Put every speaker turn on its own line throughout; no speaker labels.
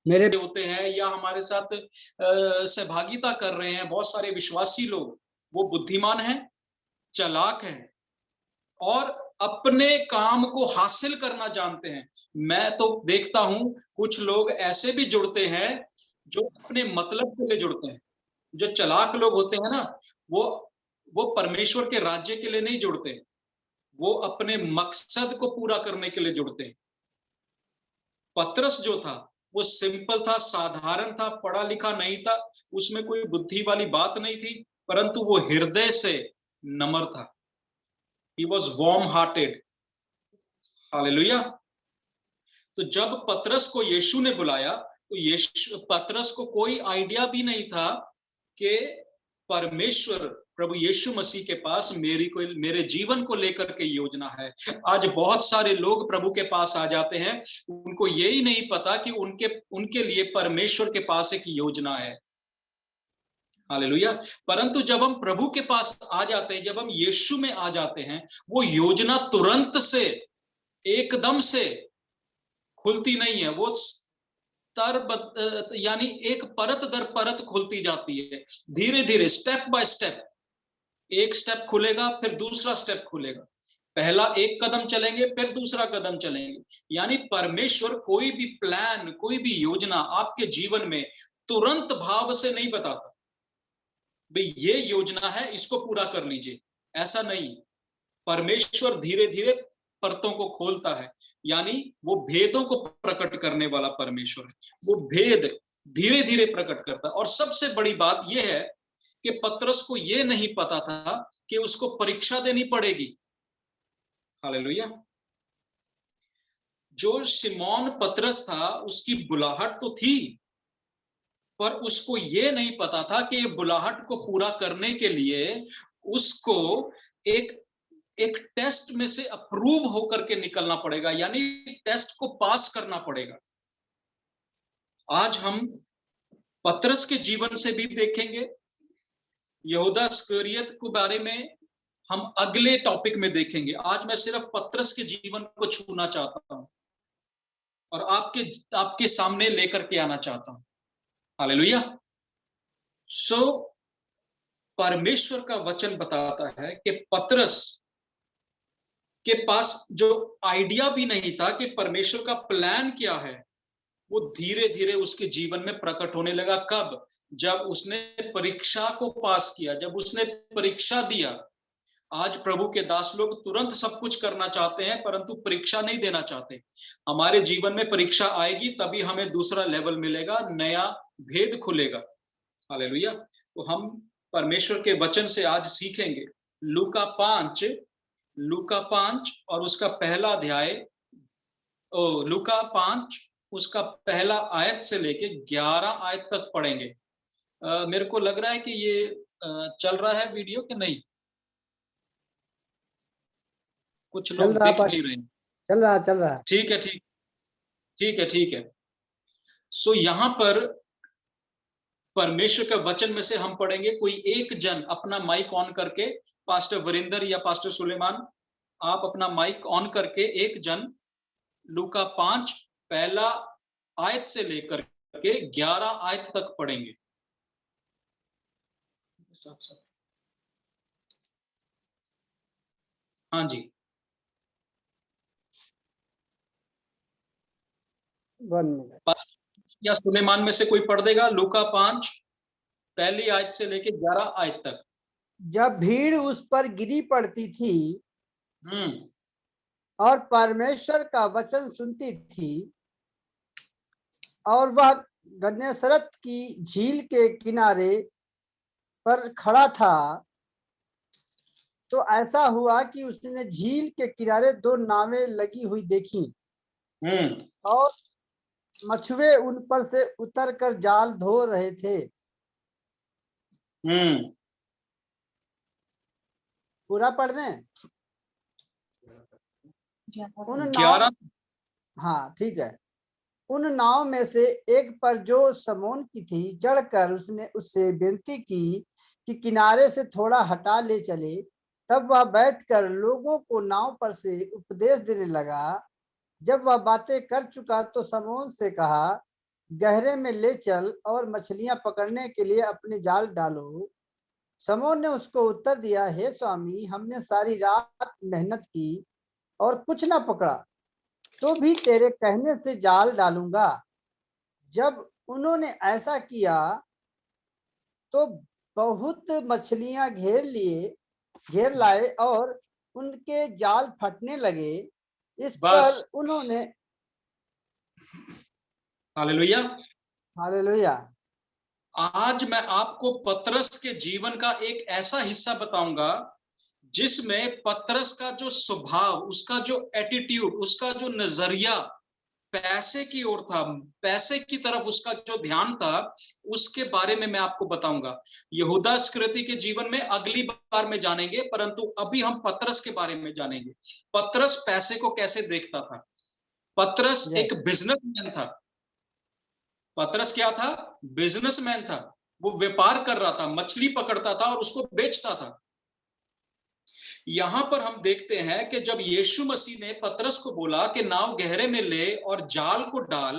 मेरे
होते हैं या हमारे साथ सहभागिता कर रहे हैं बहुत सारे विश्वासी लोग, वो बुद्धिमान हैं, चालाक हैं और अपने काम को हासिल करना जानते हैं। मैं तो देखता हूं कुछ लोग ऐसे भी जुड़ते हैं जो अपने मतलब के लिए जुड़ते हैं। जो चालाक लोग होते हैं ना, वो परमेश्वर के राज्य के लिए नहीं जुड़ते, वो अपने मकसद को पूरा करने के लिए जुड़ते हैं। पतरस जो था वो सिंपल था, साधारण था, पढ़ा लिखा नहीं था, उसमें कोई बुद्धि वाली बात नहीं थी, परंतु वो हृदय से नम्र था। He was warm hearted. Hallelujah. तो जब पतरस को यीशु ने बुलाया तो यीशु पतरस को कोई आइडिया भी नहीं था कि परमेश्वर प्रभु यीशु मसीह के पास मेरे जीवन को लेकर के योजना है। आज बहुत सारे लोग प्रभु के पास आ जाते हैं, उनको यही नहीं पता कि उनके लिए परमेश्वर के पास एक योजना है। हालेलुया। परंतु जब हम प्रभु के पास आ जाते हैं, जब हम यीशु में आ जाते हैं, वो योजना तुरंत से एकदम से खुलती नहीं है, वो यानी एक परत दर परत खुलती जाती है, धीरे धीरे, स्टेप बाय स्टेप। एक स्टेप खुलेगा फिर दूसरा स्टेप खुलेगा, पहला एक कदम चलेंगे फिर दूसरा कदम चलेंगे। यानी परमेश्वर कोई भी प्लान, कोई भी योजना आपके जीवन में तुरंत भाव से नहीं बताता, भाई ये योजना है इसको पूरा कर लीजिए, ऐसा नहीं। परमेश्वर धीरे धीरे परतों को खोलता है, यानी वो भेदों को प्रकट करने वाला परमेश्वर है। वो भेद धीरे धीरे प्रकट करता है। और सबसे बड़ी बात यह है कि पतरस को यह नहीं पता था कि उसको परीक्षा देनी पड़ेगी। हालेलुया। जो शिमोन पतरस था उसकी बुलाहट तो थी, पर उसको यह नहीं पता था कि ये बुलाहट को पूरा करने के लिए उसको एक एक टेस्ट में से अप्रूव होकर के निकलना पड़ेगा, यानी टेस्ट को पास करना पड़ेगा। आज हम पतरस के जीवन से भी देखेंगे, यहूदा इस्करियत के बारे में हम अगले टॉपिक में देखेंगे। आज मैं सिर्फ पतरस के जीवन को छूना चाहता हूं और आपके सामने लेकर के आना चाहता हूं। हालेलुया। सो परमेश्वर का वचन बताता है कि पतरस के पास जो आइडिया भी नहीं था कि परमेश्वर का प्लान क्या है, वो धीरे धीरे उसके जीवन में प्रकट होने लगा। कब? जब उसने परीक्षा को पास किया, जब उसने परीक्षा दिया। आज प्रभु के दास लोग तुरंत सब कुछ करना चाहते हैं, परंतु परीक्षा नहीं देना चाहते। हमारे जीवन में परीक्षा आएगी तभी हमें दूसरा लेवल मिलेगा, नया भेद खुलेगा। हालेलुया। तो हम परमेश्वर के वचन से आज सीखेंगे लूका 5 और उसका पहला अध्याय, लूका 5 उसका पहला आयत से लेके 11 आयत तक पढ़ेंगे। मेरे को लग रहा है कि ये चल रहा है वीडियो कि नहीं? कुछ
चल
लोग
रहा
देख नहीं रहे।
चल रहा।
ठीक है, ठीक है। सो यहाँ पर परमेश्वर के वचन में से हम पढ़ेंगे। कोई एक जन अपना माइक ऑन करके, पास्टर वरिंदर या पास्टर सुलेमान, आप अपना माइक ऑन करके एक जन लूका 5 पहला आयत से लेकर के 11 आयत तक पढ़ेंगे। हाँ जी, या सुलेमान में से कोई पढ़ देगा लूका 5 पहली आयत से लेके 11 आयत तक।
जब भीड़ उस पर गिरी पड़ती थी और परमेश्वर का वचन सुनती थी और वह गन्नेसरत की झील के किनारे पर खड़ा था, तो ऐसा हुआ कि उसने झील के किनारे 2 नावें लगी हुई देखी और मछुए उन पर से उतर कर जाल धो रहे थे। पूरा पढ़ दें? उन नाव, हाँ ठीक है। उन नाव में से एक पर जो समोन की थी चढ़कर उसने उससे विनती की कि किनारे से थोड़ा हटा ले चले। तब वह बैठकर लोगों को नाव पर से उपदेश देने लगा। जब वह बातें कर चुका तो समोन से कहा, गहरे में ले चल और मछलियां पकड़ने के लिए अपने जाल डालो। समोन ने उसको उत्तर दिया, हे स्वामी, हमने सारी रात मेहनत की और कुछ ना पकड़ा, तो भी तेरे कहने से जाल डालूंगा। जब उन्होंने ऐसा किया तो बहुत मछलियां घेर लाए और उनके जाल फटने लगे। इस पर
बस।
उन्होंने
हालेलुया।
हालेलुया।
आज मैं आपको पतरस के जीवन का एक ऐसा हिस्सा बताऊंगा जिसमें पतरस का जो स्वभाव, उसका जो एटीट्यूड, उसका जो नजरिया पैसे की ओर था, पैसे की तरफ उसका जो ध्यान था, उसके बारे में मैं आपको बताऊंगा। यहूदा इस्करियोती के जीवन में अगली बार में जानेंगे, परंतु अभी हम पतरस के बारे में जानेंगे। पतरस पैसे को कैसे देखता था। पतरस एक बिजनेसमैन था। पतरस क्या था? बिजनेसमैन था। वो व्यापार कर रहा था, मछली पकड़ता था और उसको बेचता था। यहां पर हम देखते हैं कि जब यीशु मसीह ने पतरस को बोला कि नाव गहरे में ले और जाल को डाल,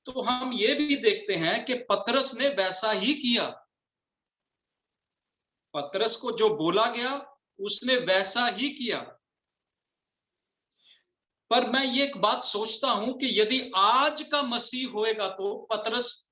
तो हम ये भी देखते हैं कि पतरस ने वैसा ही किया। पतरस को जो बोला गया उसने वैसा ही किया। पर मैं ये एक बात सोचता हूं कि यदि आज का मसीह होएगा तो पतरस